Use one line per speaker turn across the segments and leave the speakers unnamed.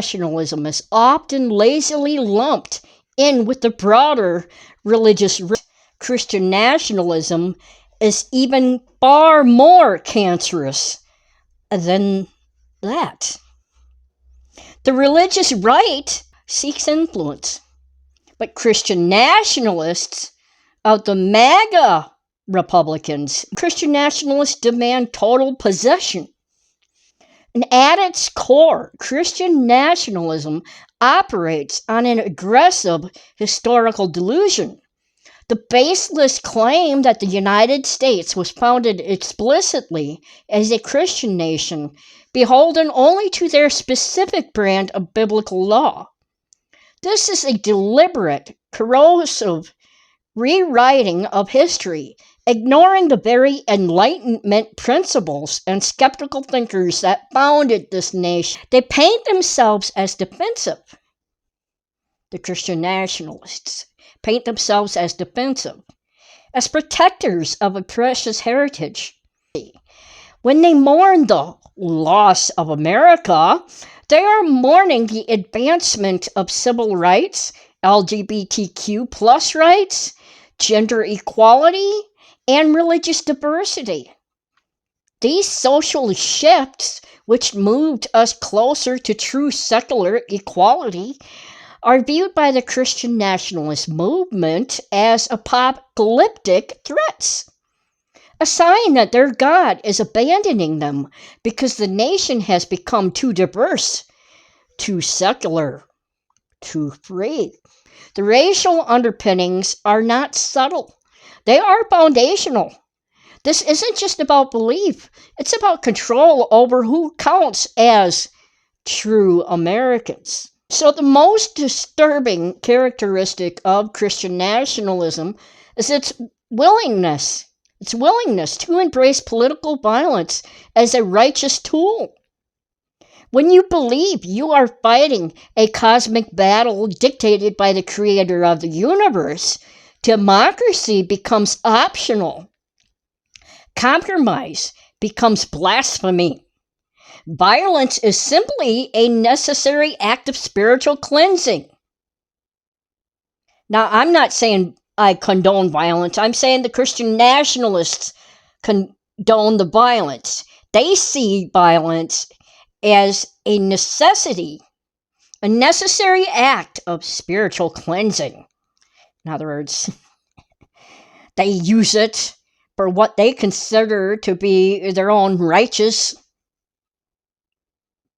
nationalism is often lazily lumped in with the broader religious risk. Christian nationalism is even far more cancerous than that. The religious right seeks influence, but Christian nationalists of the MAGA Republicans, Christian nationalists demand total possession. And at its core, Christian nationalism operates on an aggressive historical delusion. The baseless claim that the United States was founded explicitly as a Christian nation, beholden only to their specific brand of biblical law. This is a deliberate, corrosive rewriting of history, ignoring the very Enlightenment principles and skeptical thinkers that founded this nation. They paint themselves as defensive. The Christian nationalists paint themselves as defensive, as protectors of a precious heritage. When they mourn the loss of America, they are mourning the advancement of civil rights, LGBTQ plus rights, gender equality, and religious diversity. These social shifts, which moved us closer to true secular equality, are viewed by the Christian nationalist movement as apocalyptic threats, a sign that their God is abandoning them because the nation has become too diverse, too secular, too free. The racial underpinnings are not subtle. They are foundational. This isn't just about belief. It's about control over who counts as true Americans. So the most disturbing characteristic of Christian nationalism is its willingness to embrace political violence as a righteous tool. When you believe you are fighting a cosmic battle dictated by the creator of the universe, democracy becomes optional. Compromise becomes blasphemy. Violence is simply a necessary act of spiritual cleansing. Now, I'm not saying I condone violence. I'm saying the Christian nationalists condone the violence. They see violence as a necessary act of spiritual cleansing. In other words, they use it for what they consider to be their own righteous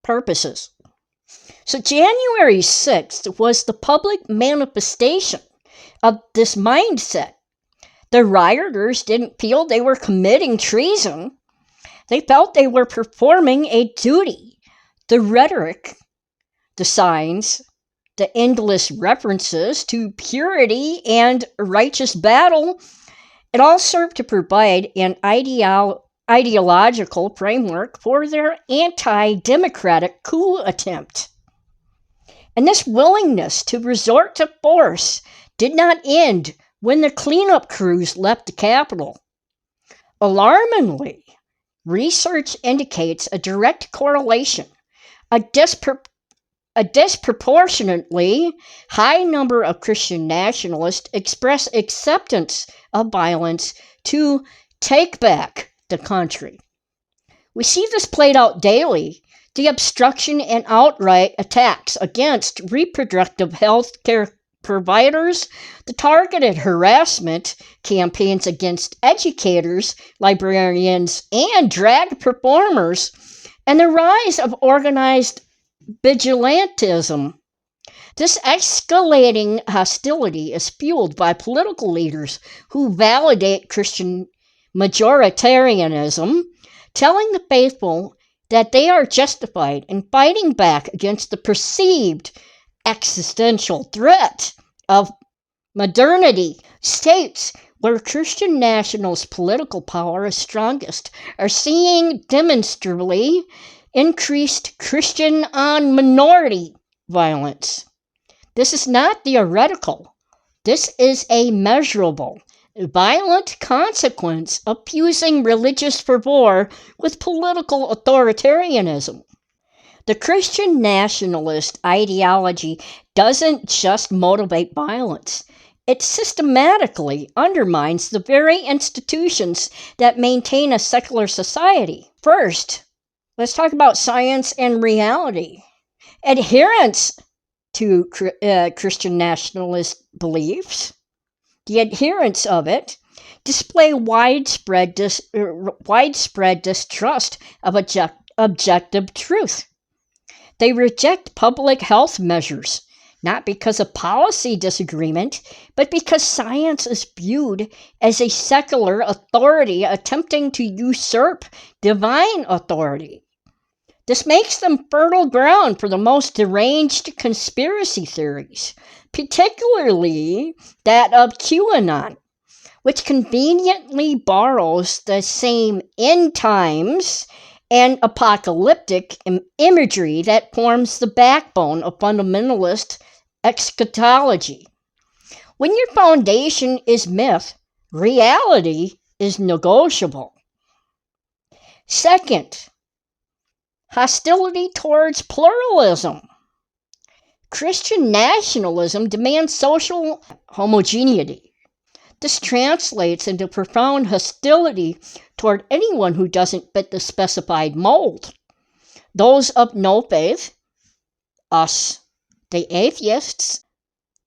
purposes. So January 6th was the public manifestation of this mindset. The rioters didn't feel they were committing treason. They felt they were performing a duty. The rhetoric, the signs, the endless references to purity and righteous battle, it all served to provide an ideological framework for their anti-democratic coup attempt. And this willingness to resort to force did not end when the cleanup crews left the Capitol. Alarmingly, research indicates a direct correlation. A disproportionately high number of Christian nationalists express acceptance of violence to take back the country. We see this played out daily. The obstruction and outright attacks against reproductive health care providers, the targeted harassment campaigns against educators, librarians, and drag performers, and the rise of organized vigilantism. This escalating hostility is fueled by political leaders who validate Christian majoritarianism, telling the faithful that they are justified in fighting back against the perceived existential threat of modernity. States where Christian nationalist political power is strongest are seeing demonstrably increased Christian on minority violence. This is not theoretical. This is a measurable, violent consequence of fusing religious fervor with political authoritarianism. The Christian nationalist ideology doesn't just motivate violence. It systematically undermines the very institutions that maintain a secular society. First, let's talk about science and reality. Adherence to Christian nationalist beliefs, the adherents of it, display widespread distrust of objective truth. They reject public health measures, not because of policy disagreement, but because science is viewed as a secular authority attempting to usurp divine authority. This makes them fertile ground for the most deranged conspiracy theories, particularly that of QAnon, which conveniently borrows the same end times and apocalyptic imagery that forms the backbone of fundamentalist eschatology. When your foundation is myth, reality is negotiable. Second, hostility towards pluralism. Christian nationalism demands social homogeneity. This translates into profound hostility toward anyone who doesn't fit the specified mold. Those of no faith, us, the atheists,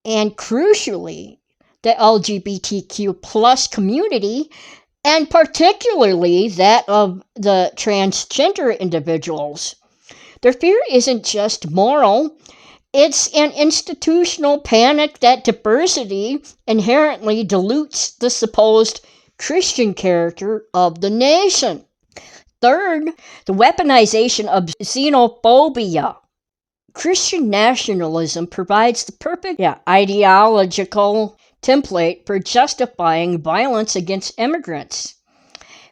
and crucially, the LGBTQ plus community, and particularly that of the transgender individuals. Their fear isn't just moral, it's an institutional panic that diversity inherently dilutes the supposed Christian character of the nation. Third, the weaponization of xenophobia. Christian nationalism provides the perfect ideological template for justifying violence against immigrants.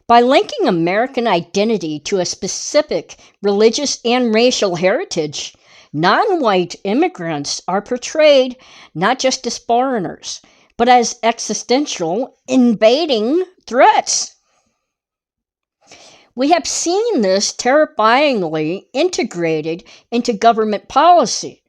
By linking American identity to a specific religious and racial heritage, non-white immigrants are portrayed not just as foreigners, but as existential, invading threats. We have seen this terrifyingly integrated into government policy.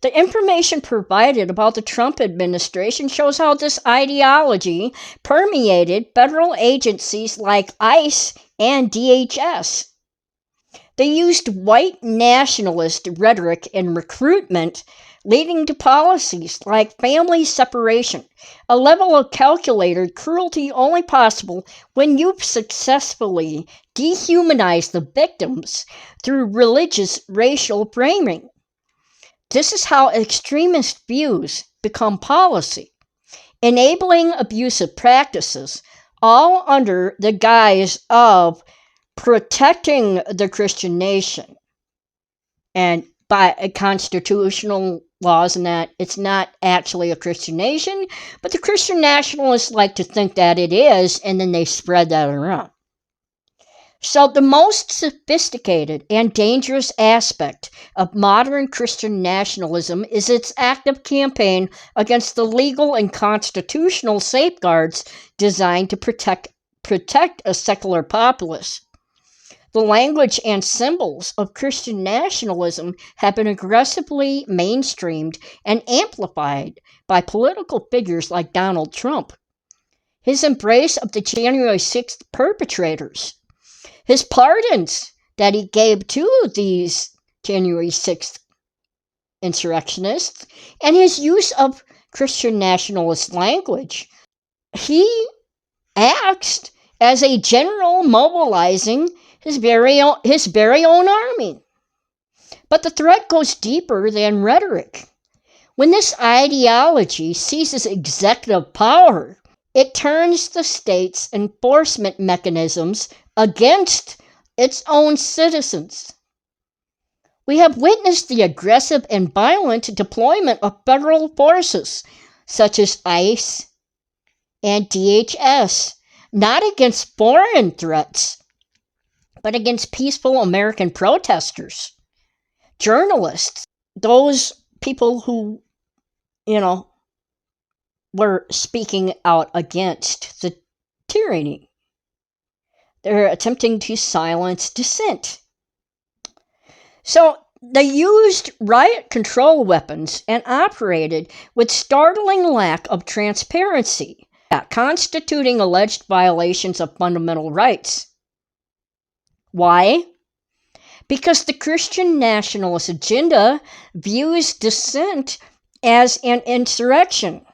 The information provided about the Trump administration shows how this ideology permeated federal agencies like ICE and DHS. They used white nationalist rhetoric in recruitment, leading to policies like family separation, a level of calculated cruelty only possible when you've successfully dehumanized the victims through religious racial framing. This is how extremist views become policy, enabling abusive practices, all under the guise of protecting the Christian nation. And by constitutional laws and that, it's not actually a Christian nation, but the Christian nationalists like to think that it is, and then they spread that around. So the most sophisticated and dangerous aspect of modern Christian nationalism is its active campaign against the legal and constitutional safeguards designed to protect a secular populace. The language and symbols of Christian nationalism have been aggressively mainstreamed and amplified by political figures like Donald Trump. His embrace of the January 6th perpetrators, his pardons that he gave to these January 6th insurrectionists, and his use of Christian nationalist language. He acts as a general mobilizing his very own army. But the threat goes deeper than rhetoric. When this ideology seizes executive power, it turns the state's enforcement mechanisms against its own citizens. We have witnessed the aggressive and violent deployment of federal forces, such as ICE and DHS, not against foreign threats, but against peaceful American protesters, journalists, those people who, were speaking out against the tyranny. They're attempting to silence dissent. So They used riot control weapons and operated with startling lack of transparency, constituting alleged violations of fundamental rights. Why? Because the Christian nationalist agenda views dissent as an insurrection.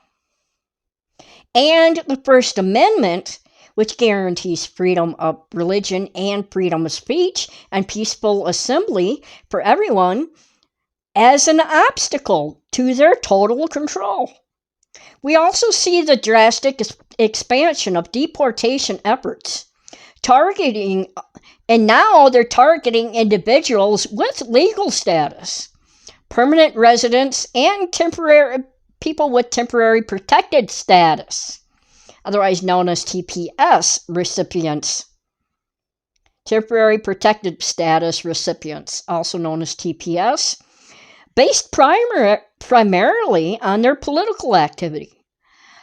And the First Amendment, which guarantees freedom of religion and freedom of speech and peaceful assembly for everyone, as an obstacle to their total control. We also see the drastic expansion of deportation efforts, and now they're targeting individuals with legal status, permanent residents, and people with temporary protected status, otherwise known as TPS recipients. Temporary protected status recipients, also known as TPS, based primarily on their political activity.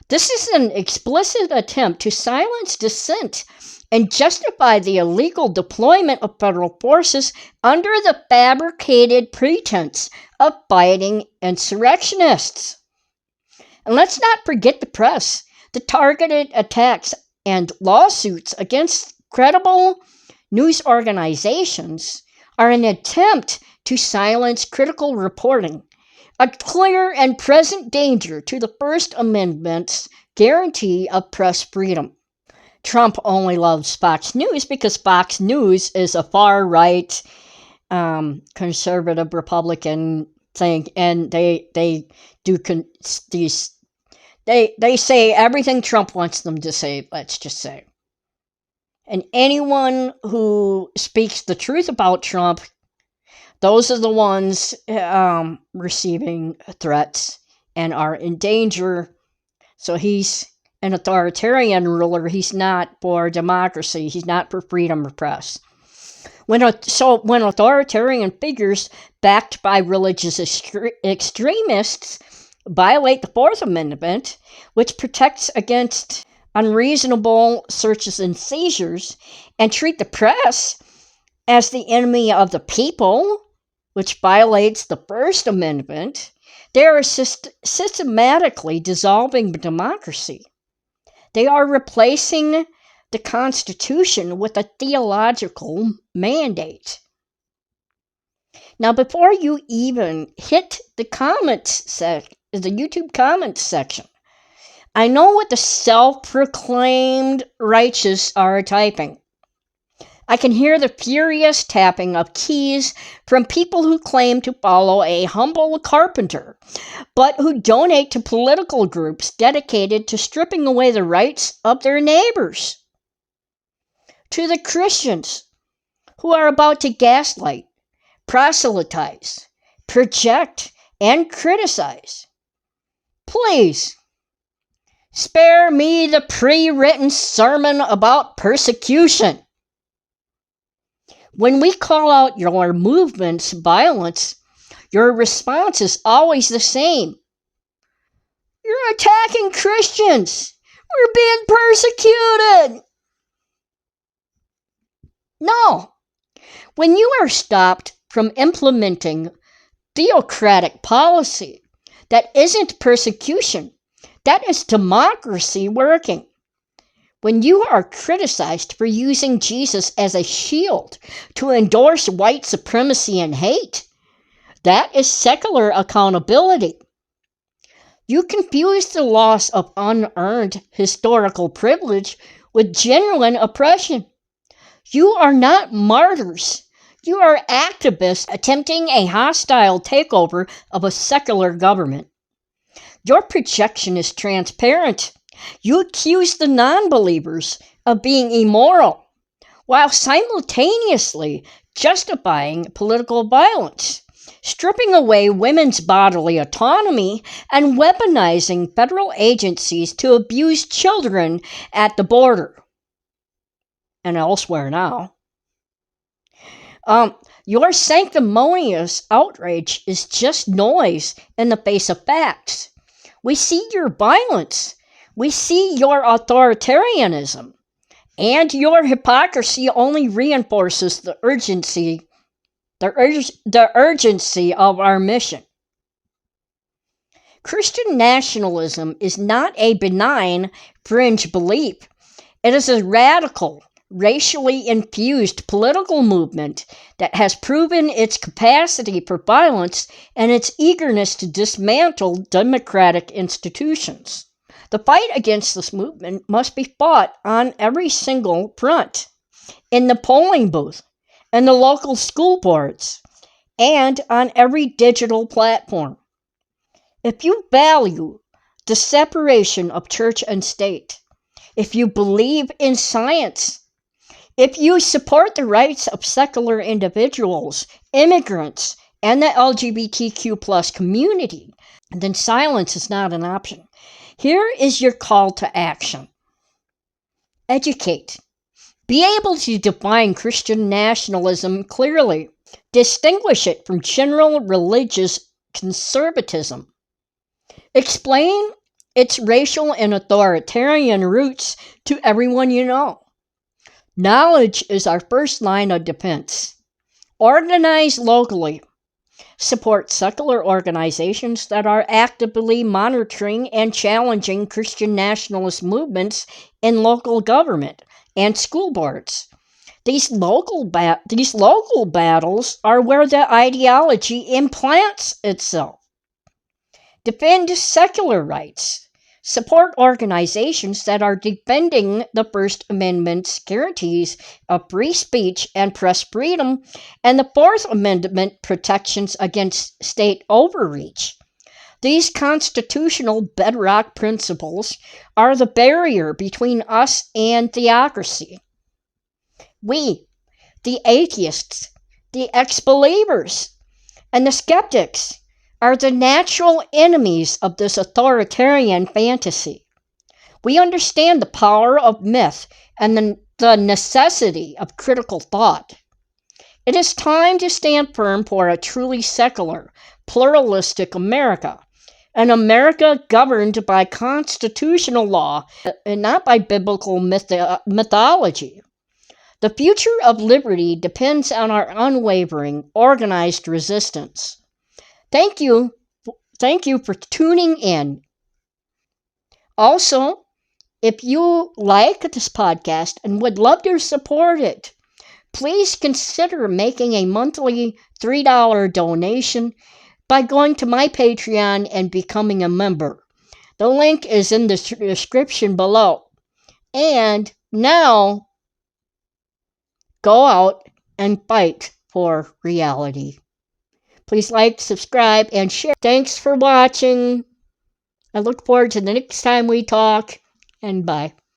This is an explicit attempt to silence dissent and justify the illegal deployment of federal forces under the fabricated pretense of fighting insurrectionists. And let's not forget the press. The targeted attacks and lawsuits against credible news organizations are an attempt to silence critical reporting, a clear and present danger to the First Amendment's guarantee of press freedom. Trump only loves Fox News because Fox News is a far-right, conservative Republican thing, and they say everything Trump wants them to say, let's just say. And anyone who speaks the truth about Trump, those are the ones receiving threats and are in danger. So he's an authoritarian ruler. He's not for democracy. He's not for freedom of press. When authoritarian figures backed by religious extremists violate the Fourth Amendment, which protects against unreasonable searches and seizures, and treat the press as the enemy of the people, which violates the First Amendment, they are systematically dissolving democracy. They are replacing the Constitution with a theological mandate. Now, before you even hit the YouTube comments section, I know what the self-proclaimed righteous are typing. I can hear the furious tapping of keys from people who claim to follow a humble carpenter, but who donate to political groups dedicated to stripping away the rights of their neighbors. To the Christians who are about to gaslight, proselytize, project, and criticize, please spare me the pre-written sermon about persecution. When we call out your movement's violence, your response is always the same. You're attacking Christians. We're being persecuted. No. When you are stopped from implementing theocratic policy that isn't persecution, that is democracy working. When you are criticized for using Jesus as a shield to endorse white supremacy and hate, that is secular accountability. You confuse the loss of unearned historical privilege with genuine oppression. You are not martyrs. You are activists attempting a hostile takeover of a secular government. Your projection is transparent. You accuse the non-believers of being immoral, while simultaneously justifying political violence, stripping away women's bodily autonomy, and weaponizing federal agencies to abuse children at the border and elsewhere now. Your sanctimonious outrage is just noise in the face of facts. We see your violence. We see your authoritarianism. And your hypocrisy only reinforces the urgency the urgency of our mission. Christian nationalism is not a benign fringe belief. It is a radical, racially infused political movement that has proven its capacity for violence and its eagerness to dismantle democratic institutions. The fight against this movement must be fought on every single front, in the polling booth, in the local school boards, and on every digital platform. If you value the separation of church and state, if you believe in science, if you support the rights of secular individuals, immigrants, and the LGBTQ+ community, then silence is not an option. Here is your call to action. Educate. Be able to define Christian nationalism clearly. Distinguish it from general religious conservatism. Explain its racial and authoritarian roots to everyone you know. Knowledge is our first line of defense. Organize locally. Support secular organizations that are actively monitoring and challenging Christian nationalist movements in local government and school boards. These local battles are where the ideology implants itself. Defend secular rights. Support organizations that are defending the First Amendment's guarantees of free speech and press freedom and the Fourth Amendment protections against state overreach. These constitutional bedrock principles are the barrier between us and theocracy. We, the atheists, the ex-believers, and the skeptics, are the natural enemies of this authoritarian fantasy. We understand the power of myth and the necessity of critical thought. It is time to stand firm for a truly secular, pluralistic America, an America governed by constitutional law and not by biblical mythology. The future of liberty depends on our unwavering, organized resistance. Thank you for tuning in. Also, if you like this podcast and would love to support it, please consider making a monthly $3 donation by going to my Patreon and becoming a member. The link is in the description below. And now, go out and fight for reality. Please like, subscribe, and share. Thanks for watching. I look forward to the next time we talk, and bye.